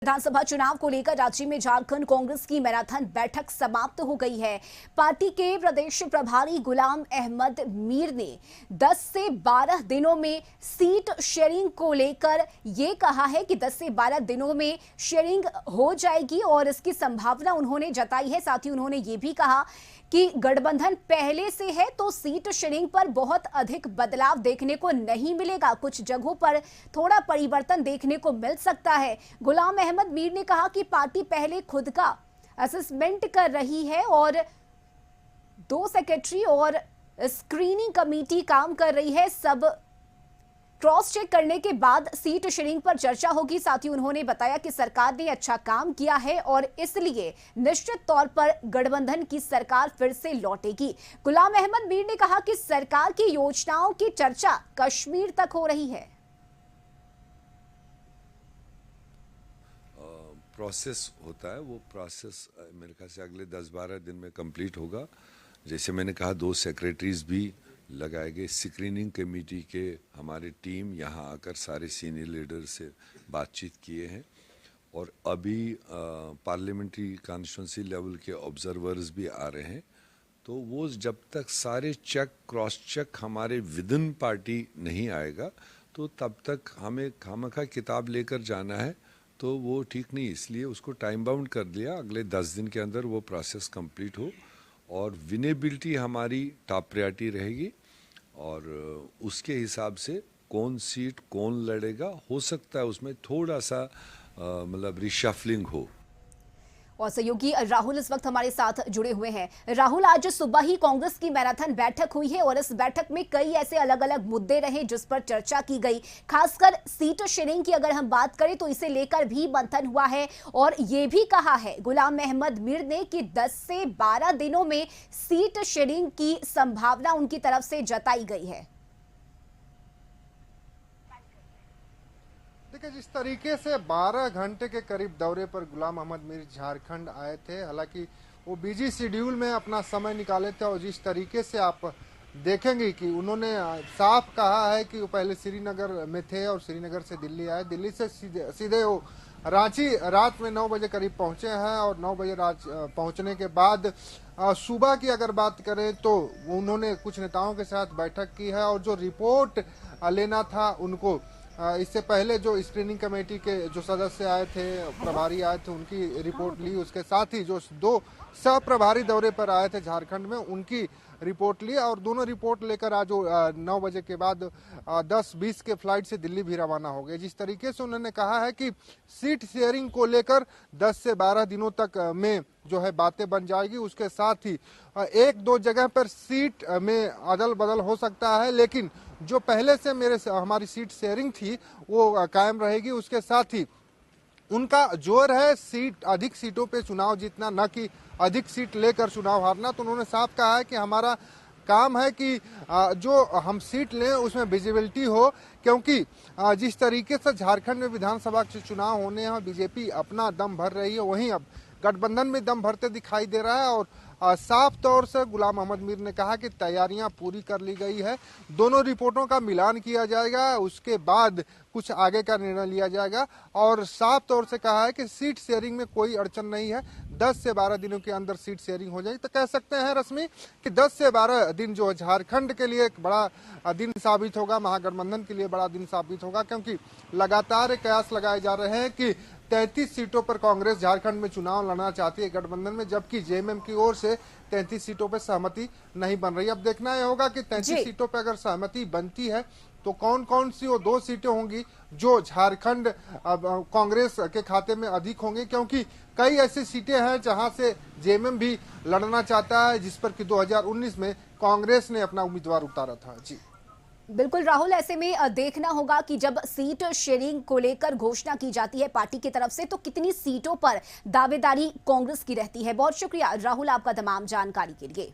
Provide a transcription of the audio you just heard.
विधानसभा चुनाव को लेकर राज्य में झारखंड कांग्रेस की मैराथन बैठक समाप्त हो गई है। पार्टी के प्रदेश प्रभारी गुलाम अहमद मीर ने 10 से 12 दिनों में सीट शेयरिंग को लेकर ये कहा है कि 10 से 12 दिनों में शेयरिंग हो जाएगी और इसकी संभावना उन्होंने जताई है। साथ ही उन्होंने ये भी कहा कि गठबंधन पहले से है तो सीट शेयरिंग पर बहुत अधिक बदलाव देखने को नहीं मिलेगा, कुछ जगहों पर थोड़ा परिवर्तन देखने को मिल सकता है। गुलाम अहमद मीर ने कहा कि पार्टी पहले खुद का असेसमेंट कर रही है और 2 सेक्रेटरी और स्क्रीनिंग कमेटी काम कर रही है। सब क्रॉस चेक करने के बाद सीट शेयरिंग पर चर्चा होगी। साथ ही उन्होंने बताया कि सरकार ने अच्छा काम किया है और इसलिए निश्चित तौर पर गठबंधन की सरकार फिर से लौटेगी। गुलाम अहमद मीर ने कहा कि सरकार की योजनाओं की चर्चा कश्मीर तक हो रही है। प्रोसेस होता है, वो प्रोसेस मेरे ख्याल से अगले 10-12 दिन में कंप्लीट होगा। जैसे मैंने कहा 2 सेक्रेटरीज भी लगाए गए, स्क्रीनिंग कमेटी के हमारी टीम यहाँ आकर सारे सीनियर लीडर से बातचीत किए हैं और अभी पार्लियामेंट्री कॉन्स्टिट्यूंसी लेवल के ऑब्जर्वर्स भी आ रहे हैं। तो वो जब तक सारे चेक क्रॉस चेक हमारे विद इन पार्टी नहीं आएगा तो तब तक हमें खामखा किताब लेकर जाना है, तो वो ठीक नहीं। इसलिए उसको टाइम बाउंड कर दिया, अगले 10 दिन के अंदर वो प्रोसेस कंप्लीट हो और विनेबिलिटी हमारी टॉप प्रायोरिटी रहेगी और उसके हिसाब से कौन सीट कौन लड़ेगा, हो सकता है उसमें थोड़ा सा मतलब रिशफलिंग हो। और सहयोगी राहुल इस वक्त हमारे साथ जुड़े हुए हैं। राहुल, आज सुबह ही कांग्रेस की मैराथन बैठक हुई है और इस बैठक में कई ऐसे अलग अलग मुद्दे रहे जिस पर चर्चा की गई। खासकर सीट शेयरिंग की अगर हम बात करें तो इसे लेकर भी मंथन हुआ है और ये भी कहा है गुलाम अहमद मीर ने कि 10 से 12 दिनों में सीट शेयरिंग की संभावना उनकी तरफ से जताई गई है। देखिए, जिस तरीके से 12 घंटे के करीब दौरे पर गुलाम अहमद मीर झारखंड आए थे, हालांकि वो बिजी शेड्यूल में अपना समय निकाले थे और जिस तरीके से आप देखेंगे कि उन्होंने साफ कहा है कि वो पहले श्रीनगर में थे और श्रीनगर से दिल्ली आए, दिल्ली से सीधे वो रांची रात में 9 बजे करीब पहुंचे हैं और 9 बजे रात पहुंचने के बाद सुबह की अगर बात करें तो उन्होंने कुछ नेताओं के साथ बैठक की है और जो रिपोर्ट लेना था उनको इससे पहले जो स्क्रीनिंग कमेटी के जो सदस्य आए थे, प्रभारी आए थे, उनकी रिपोर्ट ली। उसके साथ ही जो 2 सह प्रभारी दौरे पर आए थे झारखंड में, उनकी रिपोर्ट ली और दोनों रिपोर्ट लेकर आज 9 बजे के बाद 10:20 के फ्लाइट से दिल्ली भी रवाना हो गए। जिस तरीके से उन्होंने कहा है कि सीट शेयरिंग को लेकर 10 से 12 दिनों तक में जो है बातें बन जाएगी। उसके साथ ही 1-2 जगह पर सीट में अदल बदल हो सकता है, लेकिन जो पहले से हमारी सीट शेयरिंग थी वो कायम रहेगी। उसके साथ ही उनका जोर है अधिक सीटों पे चुनाव जीतना, न कि अधिक सीट लेकर चुनाव हारना। तो उन्होंने साफ कहा है कि हमारा काम है कि जो हम सीट लें उसमें विजिबिलिटी हो, क्योंकि जिस तरीके से झारखंड में विधानसभा के चुनाव होने हैं, बीजेपी अपना दम भर रही है, वहीं अब गठबंधन में दम भरते दिखाई दे रहा है और साफ तौर से गुलाम अहमद मीर ने कहा कि तैयारियां पूरी कर ली गई है, दोनों रिपोर्टों का मिलान किया जाएगा, उसके बाद कुछ आगे का निर्णय लिया जाएगा और साफ तौर से कहा है कि सीट शेयरिंग में कोई अड़चन नहीं है। 10 से 12 दिनों के अंदर सीट शेयरिंग हो जाएगी। तो कह सकते हैं रश्मि कि 10 से 12 दिन जो झारखंड के लिए एक बड़ा दिन साबित होगा, महागठबंधन के लिए बड़ा दिन साबित होगा, क्योंकि लगातार कयास लगाए जा रहे हैं कि 33 सीटों पर कांग्रेस झारखंड में चुनाव लड़ना चाहती है गठबंधन में, जबकि जेएमएम की ओर से 33 सीटों पर सहमति नहीं बन रही। अब देखना यह होगा कि 33 सीटों पर अगर सहमति बनती है तो कौन कौन सी वो 2 सीटें होंगी जो झारखंड कांग्रेस के खाते में अधिक होंगी, क्योंकि कई ऐसी सीटें हैं जहां से जेएमएम भी लड़ना चाहता है, जिस पर कि 2019 में कांग्रेस ने अपना उम्मीदवार उतारा था। जी बिल्कुल राहुल, ऐसे में देखना होगा कि जब सीट शेयरिंग को लेकर घोषणा की जाती है पार्टी की तरफ से तो कितनी सीटों पर दावेदारी कांग्रेस की रहती है। बहुत शुक्रिया राहुल आपका तमाम जानकारी के लिए।